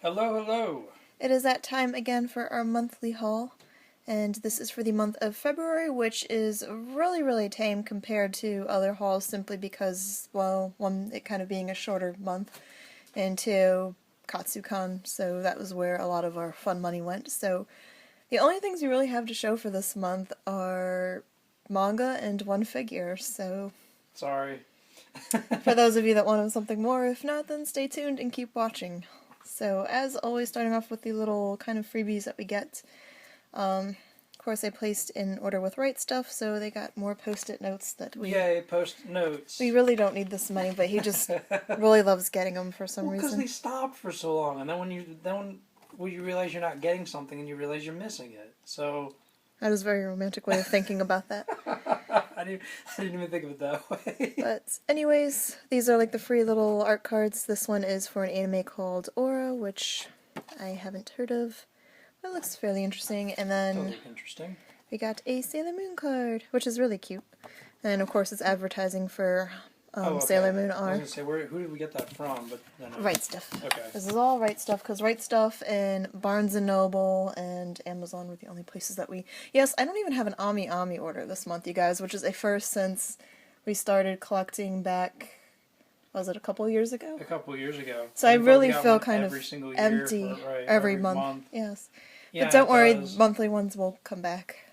Hello, hello. It is that time again for our monthly haul, and this is for the month of February, which is really tame compared to other hauls simply because, well, one, it kind of being a shorter month, and two, Katsukan, so that was where a lot of our fun money went. So the only things we really have to show for this month are manga and one figure, so Sorry. for those of you that wanted something more, if not, then stay tuned and keep watching. So, as always, starting off with the little kind of freebies that we get. Of course, I placed in order with Right Stuff, so they got more post-it notes that we... Yay, post notes. We really don't need this money, but he just really loves getting them for some Because reason. they stopped for so long, and then when you realize you're not getting something, and you realize you're missing it. So That is a very romantic way of thinking about that. I didn't even think of it that way. But anyways, these are like the free little art cards. This one is for an anime called Aura, which I haven't heard of. It looks fairly interesting. And then Totally interesting. we got a Sailor Moon card, which is really cute. And of course, it's advertising for Okay. Sailor Moon I was R. gonna say, who did we get that from? But then Right Stuff. Okay. This is all Right Stuff, because Right Stuff and Barnes & Noble and Amazon were the only places that we... Yes, I don't even have an Ami order this month, you guys, which is a first since we started collecting back... Was it a couple years ago? A couple years ago. So I really feel kind every of single year empty every month. Yes. Yeah, But don't worry, does. monthly ones will come back.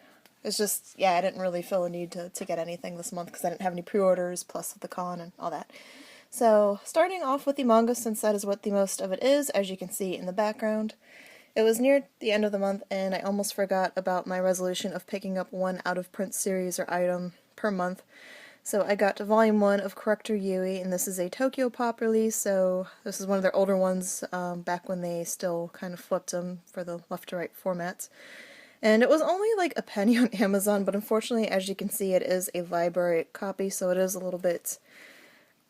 It's just, yeah, I didn't really feel a need to get anything this month because I didn't have any pre-orders, plus the con and all that. So, starting off with the manga, since that is what the most of it is, as you can see in the background. It was near the end of the month, and I almost forgot about my resolution of picking up one out-of-print series or item per month. So I got to Volume 1 of Corrector Yui, and this is a Tokyo Pop release, so this is one of their older ones, back when they still kind of flipped them for the left-to-right formats. And it was only like a penny on Amazon, but unfortunately, as you can see, it is a library copy, so it is a little bit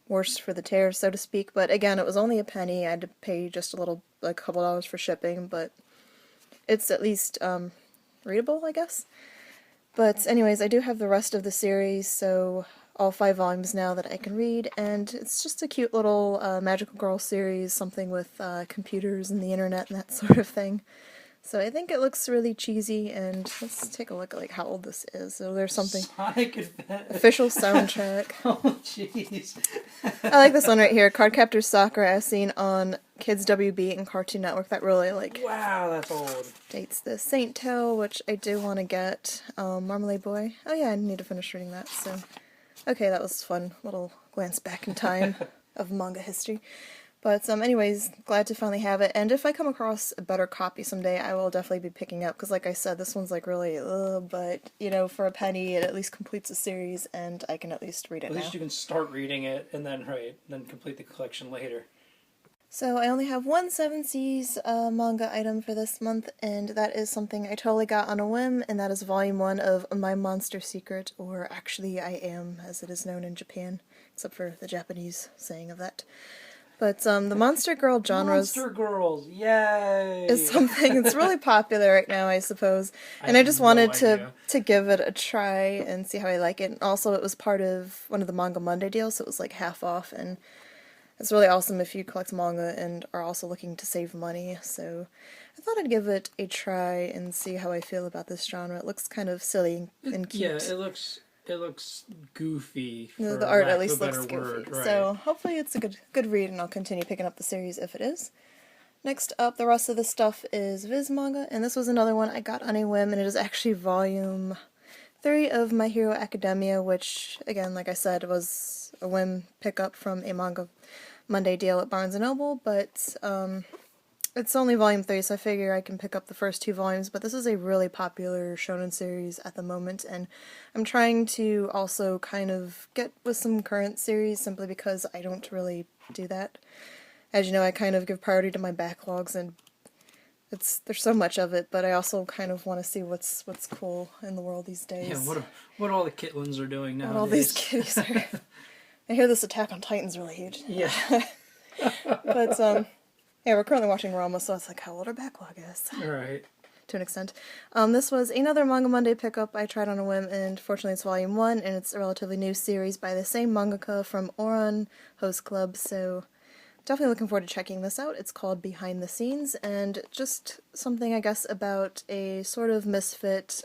worse for the tear, so to speak. But again, it was only a penny. I had to pay just a little, like a couple dollars for shipping, but it's at least readable, I guess. But anyways, I do have the rest of the series, so all 5 volumes now that I can read, and it's just a cute little magical girl series, something with computers and the internet and that sort of thing. So I think it looks really cheesy, and let's take a look at like how old this is. So there's something... Sonic Adventure. Official soundtrack. Oh, jeez. I like this one right here, Cardcaptor Sakura, as seen on Kids WB and Cartoon Network. That really, like... Wow, that's old. Dates this. Saint Tail, which I do want to get. Marmalade Boy. Oh yeah, I need to finish reading that, so... Okay, that was fun. Little glance back in time of manga history. But anyways, glad to finally have it, and if I come across a better copy someday, I will definitely be picking up, because like I said, this one's like really, but, you know, for a penny, it at least completes a series, and I can at least read it now. At least you can start reading it, and then, then complete the collection later. So I only have one Seven Seas manga item for this month, and that is something I totally got on a whim, and that is Volume 1 of My Monster Secret, or Actually I Am, as it is known in Japan, except for the Japanese saying of that. But the Monster Girl genres... Monster Girls, yay! ...is something that's really popular right now, I suppose. And I just wanted to give it a try and see how I like it. And also, it was part of one of the Manga Monday deals, so it was like half off. And it's really awesome if you collect manga and are also looking to save money. So I thought I'd give it a try and see how I feel about this genre. It looks kind of silly and cute. Yeah, it looks goofy. For the art lack at least of a better looks word, goofy. right. So hopefully it's a good read, and I'll continue picking up the series if it is. Next up, the rest of the stuff is Viz manga, and this was another one I got on a whim, and it is actually Volume 3 of My Hero Academia, which, again, like I said, was a whim pickup from a Manga Monday deal at Barnes & Noble, but it's only Volume 3, so I figure I can pick up the first 2 volumes, but this is a really popular shonen series at the moment, and I'm trying to also kind of get with some current series simply because I don't really do that. As you know, I kind of give priority to my backlogs, and there's so much of it, but I also kind of want to see what's cool in the world these days. Yeah, what all the kitlins are doing nowadays. What all these kitties are... I hear this Attack on Titan's really huge. Yeah. But, yeah, we're currently watching Roma, so it's like how old our backlog is. Right. To an extent. This was another Manga Monday pickup I tried on a whim, and fortunately it's Volume 1, and it's a relatively new series by the same mangaka from Ouran Host Club, so definitely looking forward to checking this out. It's called Behind the Scenes, and just something, I guess, about a sort of misfit,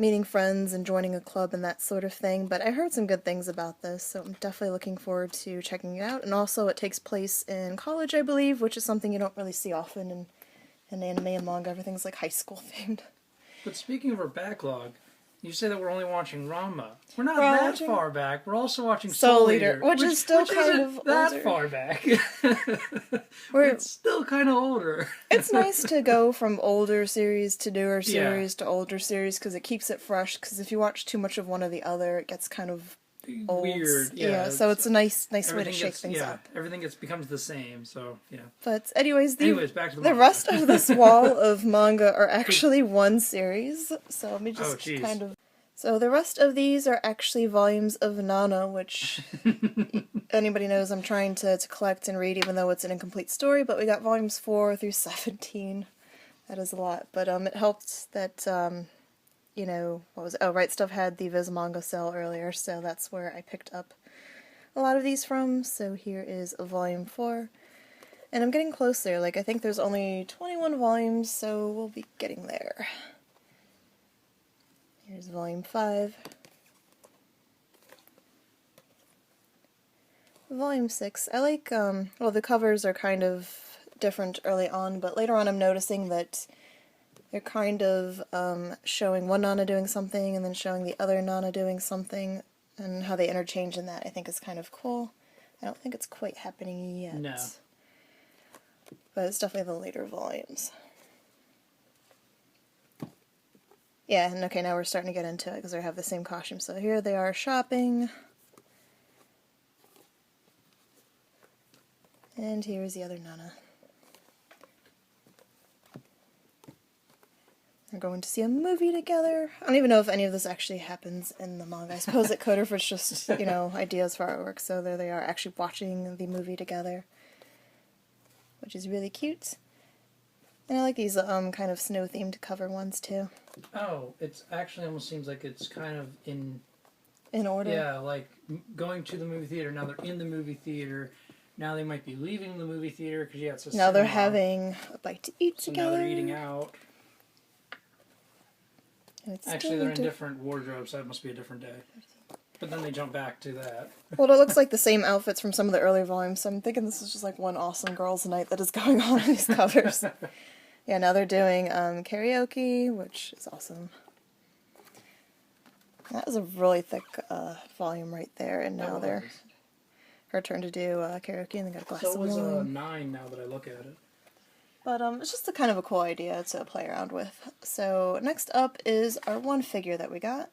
meeting friends and joining a club and that sort of thing, but I heard some good things about this, so I'm definitely looking forward to checking it out. And also it takes place in college, I believe, which is something you don't really see often in anime and manga. Everything's like high school themed. But speaking of our backlog, you say that we're only watching Ranma. We're not We're that watching far back. We're also watching Soul Eater, Eater, which is still kind of that older. far back. It's still kind of older. It's nice to go from older series to newer series to older series because it keeps it fresh. Because if you watch too much of one or the other, it gets kind of old. Weird. Yeah. So it's a nice way to shake things up. up. Everything becomes the same. So yeah. But anyways, back to the the rest of this wall of manga are actually one series. So let me just kind of. So the rest of these are actually volumes of Nana, which anybody knows I'm trying to collect and read, even though it's an incomplete story. But we got volumes 4 through 17. That is a lot. But it helped that, you know, what was it? Oh, Right Stuff had the Viz manga sale earlier, so that's where I picked up a lot of these from. So here is volume 4. And I'm getting closer. Like, I think there's only 21 volumes, so we'll be getting there. Here's volume 5. Volume 6. I like, well, the covers are kind of different early on, but later on I'm noticing that they're kind of showing one Nana doing something and then showing the other Nana doing something, and how they interchange in that I think is kind of cool. I don't think it's quite happening yet. No. But it's definitely the later volumes. Yeah, and okay, now we're starting to get into it because they have the same costume. So here they are shopping. And here's the other Nana. They're going to see a movie together. I don't even know if any of this actually happens in the manga. I suppose it could, or if it's just, you know, ideas for artwork. So there they are actually watching the movie together, which is really cute. And I like these kind of snow-themed cover ones, too. Oh, it's actually almost seems like it's kind of in order? Yeah, like going to the movie theater. Now they're in the movie theater. Now they might be leaving the movie theater because, yeah, it's a now they're having a bite to eat together. Now they're eating out. And it's actually, they're in different wardrobes, so it must be a different day. But then they jump back to that. Well, it looks like the same outfits from some of the earlier volumes, so I'm thinking this is just like one awesome girls' night that is going on in these covers. Yeah, now they're doing karaoke, which is awesome. That was a really thick volume right there, and now they're her turn to do karaoke, and they got a glass of wine. So it was 9 now that I look at it. But it's just a kind of a cool idea to play around with. So next up is our one figure that we got.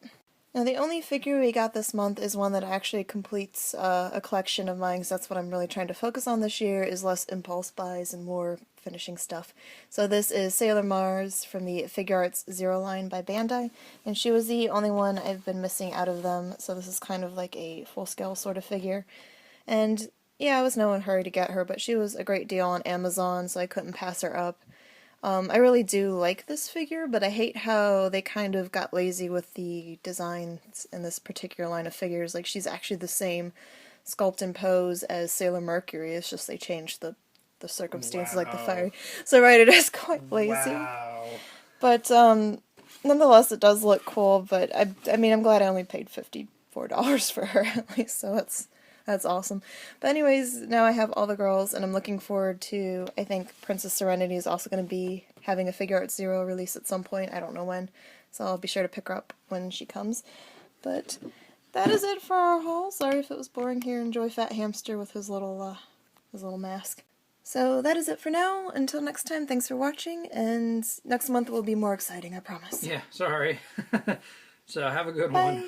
Now the only figure we got this month is one that actually completes a collection of mine, because that's what I'm really trying to focus on this year, is less impulse buys and more finishing stuff. So this is Sailor Mars from the Figuarts Zero line by Bandai, and she was the only one I've been missing out of them, so this is kind of like a full-scale sort of figure. And yeah, I was no hurry to get her, but she was a great deal on Amazon, so I couldn't pass her up. I really do like this figure, but I hate how they kind of got lazy with the designs in this particular line of figures. Like, she's actually the same sculpt and pose as Sailor Mercury, it's just they changed the circumstances, like the fire. So right, it is quite lazy. Wow. But nonetheless, it does look cool, but I mean, I'm glad I only paid $54 for her, at least, so that's awesome. But anyways, now I have all the girls, and I'm looking forward to, I think Princess Serenity is also going to be having a Figuarts Zero release at some point. I don't know when, so I'll be sure to pick her up when she comes. But that is it for our haul. Sorry if it was boring here. Enjoy Fat Hamster with his little mask. So that is it for now. Until next time, thanks for watching, and next month will be more exciting, I promise. Yeah, sorry. So have a good Bye. one.